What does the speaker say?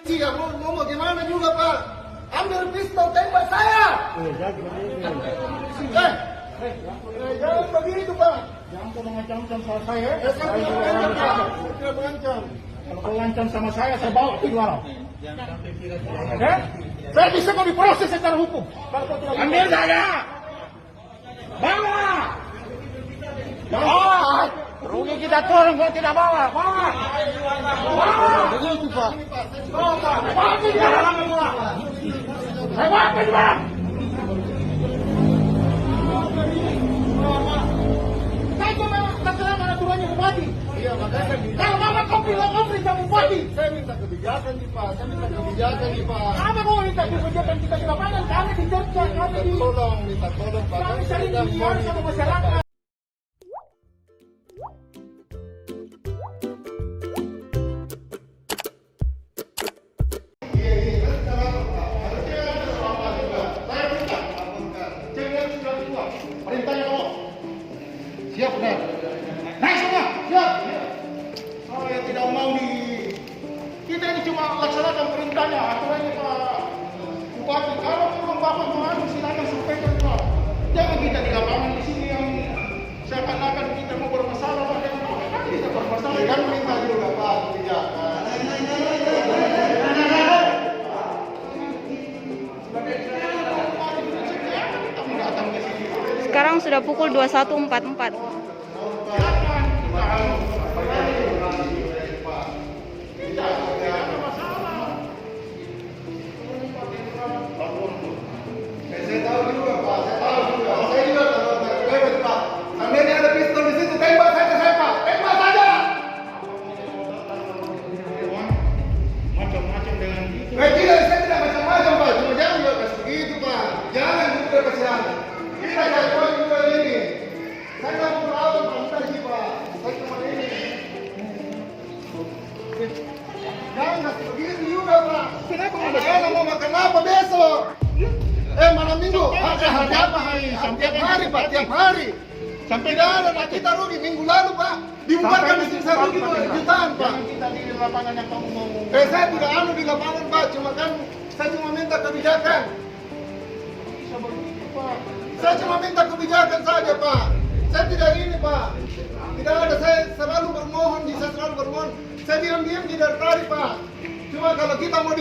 Ya, mau gimana juga Pak? Ambil pistol tembak saya. Jangan begitu Pak. Jangan kau mengancam sama saya. Saya mengancam. Kalau kau ngancam sama saya bawa ke luar. Saya bisa kau diproses secara hukum. Ambil saya. Bawa. Bawa. Rugi kita turun kalau tidak bawa. Bawa. Begitu Pak. Bawa. Bawa ke dalam semua. Saya bawa ke dalam. Saya cuma masalah aturannya bupati. Iya, makanya Kalau mama kau bilang kau perintah bupati. saya minta kebijakan nih Pak. Saya minta kebijakan nih Pak. Apa kau minta kebijakan kita di lapangan? Kami di Jogja, kami di... Minta tolong Pak. Kami sering dilihat sama masyarakat. Perintahnya kau. Siap, benar. Naik semua, siap. Saya tidak mau kita ini cuma laksanakan perintahnya, aturannya Pak Bupati. Kalau memang Bapak mau silakan sampaikan Pak. Jangan kita di lapangan di sini yang seakan-akan kita mau bermasalah Pak. Kan kita bermasalah. Kan minta juga Pak kebijakan. Sekarang sudah pukul 21.44. Saya tahu juga Pak. Saya juga tahu Pak. Seandainya ada pistol di situ, tembak saja saya Pak. Tembak saja. Macam-macam dengan itu. Tidak, saya tidak macam-macam Pak. Cuma jangan juga kasih begitu Pak. Jangan juga kasihan. Kita jauh juga ini. Saya nggak mau melawan Pak sih Pak. Saya cuma ini. Jangan kasih begitu juga Pak. Kenapa Anak-anak mau makan apa besok? Malam minggu. Hari apa hari? Tiap hari Pak, tiap hari. Sampai Tidak ada Pak, kita rugi minggu lalu Pak. Dibubarkan di sini saya rugi 2 jutaan Pak. Jangan kita di lapangan yang kamu mau. Saya tidak anu di lapangan Pak, cuma kan saya cuma minta kebijakan. Bisa begitu Pak. Saya cuma minta kebijakan saja Pak. Saya tidak ini Pak. Tidak ada, saya selalu bermohon. Saya diam-diam tidak dari Pak. Cuma kalau kita mau